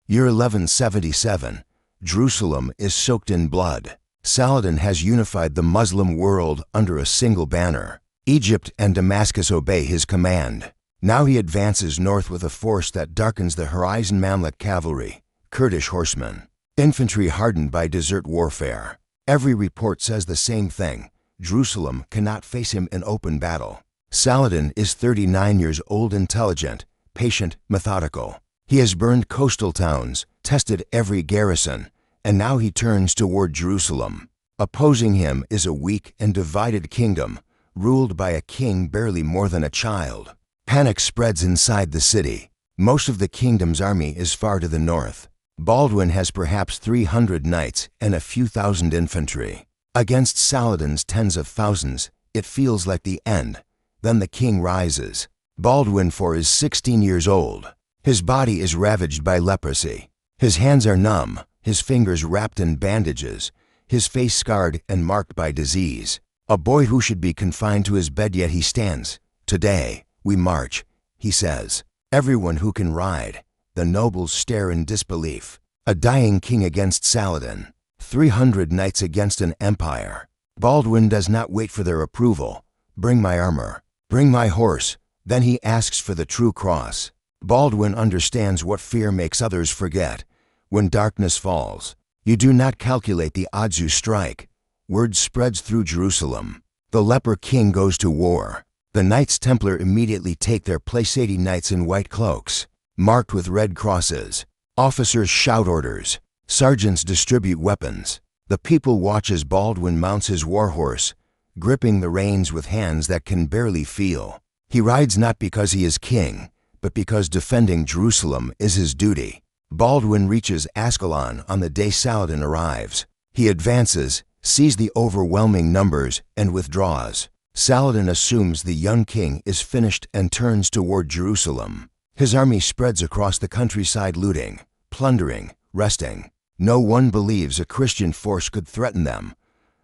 Year 1177. Jerusalem is soaked in blood. Saladin has unified the Muslim world under a single banner. Egypt and Damascus obey his command. Now he advances north with a force that darkens the horizon. Mamluk cavalry, Kurdish horsemen, infantry hardened by desert warfare. Every report says the same thing. Jerusalem cannot face him in open battle. Saladin is 39 years old, intelligent, patient, methodical. He has burned coastal towns, tested every garrison, and now he turns toward Jerusalem. Opposing him is a weak and divided kingdom, ruled by a king barely more than a child. Panic spreads inside the city. Most of the kingdom's army is far to the north. Baldwin has perhaps 300 knights and a few thousand infantry. Against Saladin's tens of thousands, it feels like the end. Then the king rises. Baldwin IV is 16 years old. His body is ravaged by leprosy. His hands are numb, his fingers wrapped in bandages, his face scarred and marked by disease. A boy who should be confined to his bed, yet he stands. Today, we march, he says. Everyone who can ride. The nobles stare in disbelief. A dying king against Saladin. 300 knights against an empire. Baldwin does not wait for their approval. Bring my armor. Bring my horse. Then he asks for the true cross. Baldwin understands what fear makes others forget. When darkness falls, you do not calculate the odds, you strike. Word spreads through Jerusalem. The leper king goes to war. The Knights Templar immediately take their place. 80 knights in white cloaks, marked with red crosses. Officers shout orders. Sergeants distribute weapons. The people watch as Baldwin mounts his war horse, gripping the reins with hands that can barely feel. He rides not because he is king, but because defending Jerusalem is his duty. Baldwin reaches Ascalon on the day Saladin arrives. He advances, sees the overwhelming numbers, and withdraws. Saladin assumes the young king is finished and turns toward Jerusalem. His army spreads across the countryside, looting, plundering, resting. No one believes a Christian force could threaten them.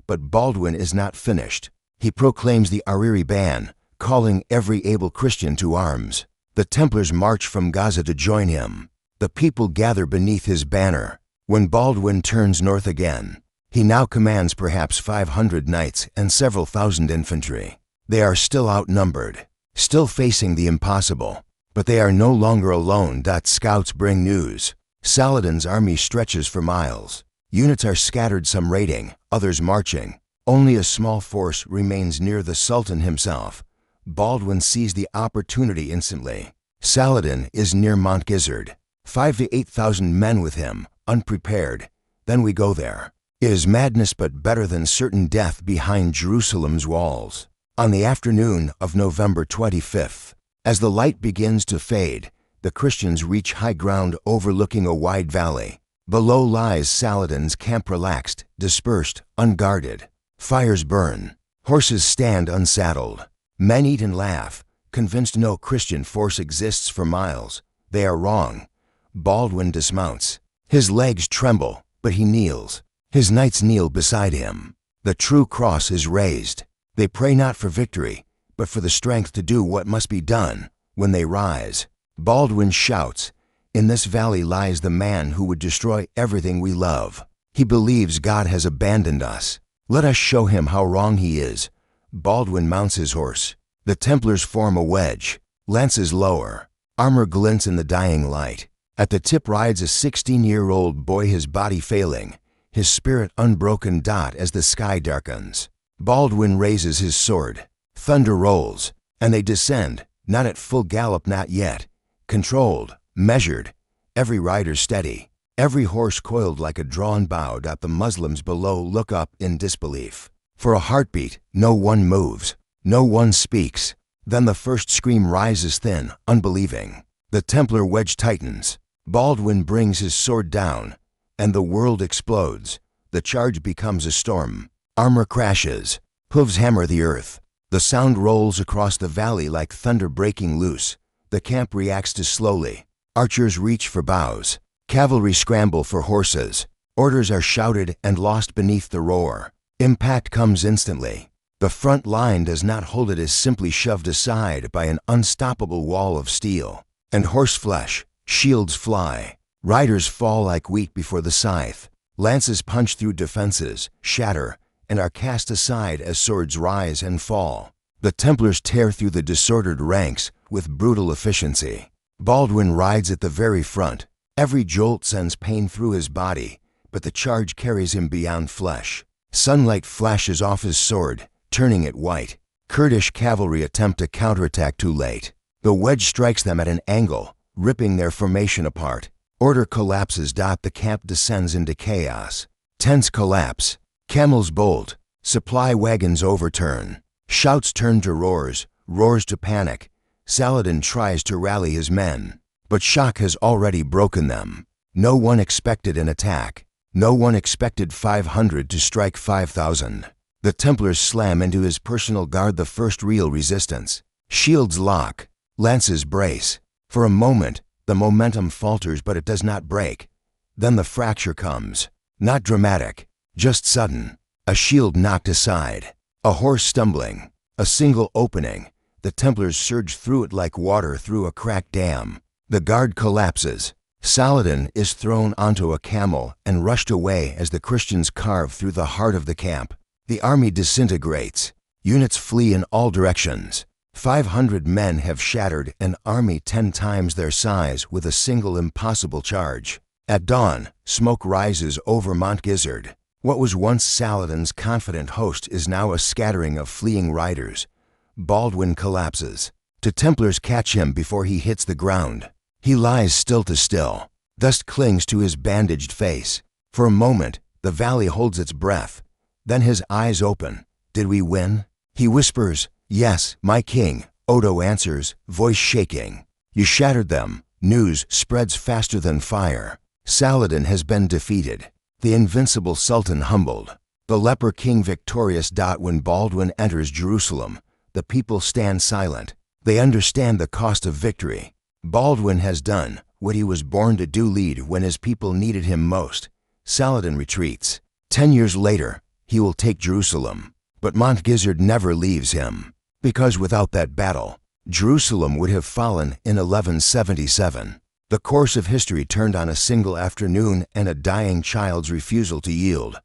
But Baldwin is not finished. He proclaims the Ariri ban, calling every able Christian to arms. The Templars march from Gaza to join him. The people gather beneath his banner. When Baldwin turns north again, he now commands perhaps 500 knights and several thousand infantry. They are still outnumbered, still facing the impossible. But they are no longer alone. Scouts bring news. Saladin's army stretches for miles. Units are scattered, some raiding, others marching. Only a small force remains near the Sultan himself. Baldwin sees the opportunity instantly. Saladin is near Montgisard. 5,000 to 8,000 men with him, unprepared. Then we go there. It is madness, but better than certain death behind Jerusalem's walls. On the afternoon of November 25th, as the light begins to fade, the Christians reach high ground overlooking a wide valley. Below lies Saladin's camp, relaxed, dispersed, unguarded. Fires burn. Horses stand unsaddled. Men eat and laugh, convinced no Christian force exists for miles. They are wrong. Baldwin dismounts. His legs tremble, but he kneels. His knights kneel beside him. The true cross is raised. They pray not for victory, but for the strength to do what must be done. When they rise, Baldwin shouts, "In this valley lies the man who would destroy everything we love. He believes God has abandoned us. Let us show him how wrong he is." Baldwin mounts his horse. The Templars form a wedge. Lances lower. Armor glints in the dying light. At the tip rides a 16-year-old boy, his body failing, his spirit unbroken. As the sky darkens, Baldwin raises his sword. Thunder rolls, and they descend, not at full gallop, not yet. Controlled, measured, every rider steady, every horse coiled like a drawn bow. The Muslims below look up in disbelief. For a heartbeat, no one moves, no one speaks. Then the first scream rises thin, unbelieving. The Templar wedge tightens. Baldwin brings his sword down, and the world explodes. The charge becomes a storm. Armor crashes. Hooves hammer the earth. The sound rolls across the valley like thunder breaking loose. The camp reacts too slowly. Archers reach for bows. Cavalry scramble for horses. Orders are shouted and lost beneath the roar. Impact comes instantly. The front line does not hold, it is simply shoved aside by an unstoppable wall of steel. And horseflesh, shields fly. Riders fall like wheat before the scythe. Lances punch through defenses, shatter, and are cast aside as swords rise and fall. The Templars tear through the disordered ranks with brutal efficiency. Baldwin rides at the very front. Every jolt sends pain through his body, but the charge carries him beyond flesh. Sunlight flashes off his sword, turning it white. Kurdish cavalry attempt to counterattack too late. The wedge strikes them at an angle, ripping their formation apart. Order collapses. The camp descends into chaos. Tents collapse. Camels bolt. Supply wagons overturn. Shouts turn to roars, roars to panic. Saladin tries to rally his men, but shock has already broken them. No one expected an attack. No one expected 500 to strike 5,000. The Templars slam into his personal guard, the first real resistance. Shields lock. Lances brace. For a moment, the momentum falters, but it does not break. Then the fracture comes. Not dramatic, just sudden. A shield knocked aside. A horse stumbling. A single opening. The Templars surge through it like water through a cracked dam. The guard collapses. Saladin is thrown onto a camel and rushed away as the Christians carve through the heart of the camp. The army disintegrates. Units flee in all directions. 500 men have shattered an army 10 times their size with a single impossible charge. At dawn, smoke rises over Montgisard. What was once Saladin's confident host is now a scattering of fleeing riders. Baldwin collapses. The Templars catch him before he hits the ground. He lies still to still. Dust clings to his bandaged face. For a moment, the valley holds its breath. Then his eyes open. Did we win? He whispers, "Yes, my king." Odo answers, voice shaking. "You shattered them." News spreads faster than fire. Saladin has been defeated. The invincible Sultan humbled. The leper king victorious. When Baldwin enters Jerusalem, the people stand silent. They understand the cost of victory. Baldwin has done what he was born to do, lead when his people needed him most. Saladin retreats. 10 years later, he will take Jerusalem. But Montgisard never leaves him. Because without that battle, Jerusalem would have fallen in 1177. The course of history turned on a single afternoon and a dying child's refusal to yield.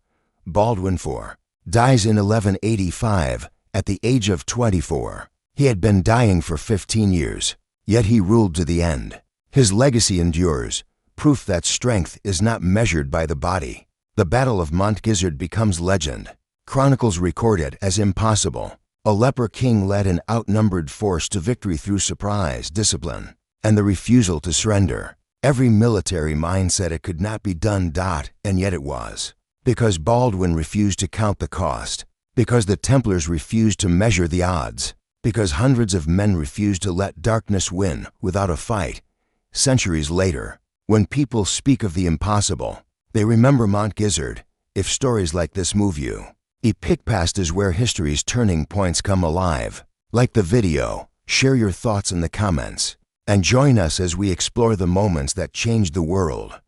Baldwin IV dies in 1185 at the age of 24. He had been dying for 15 years, yet he ruled to the end. His legacy endures, proof that strength is not measured by the body. The Battle of Montgisard becomes legend. Chronicles record it as impossible. A leper king led an outnumbered force to victory through surprise, discipline, and the refusal to surrender. Every military mind said it could not be done. And yet it was. Because Baldwin refused to count the cost. Because the Templars refused to measure the odds. Because hundreds of men refused to let darkness win without a fight. Centuries later, when people speak of the impossible, they remember Montgisard. If stories like this move you, EpicPast is where history's turning points come alive. Like the video, share your thoughts in the comments, and join us as we explore the moments that changed the world.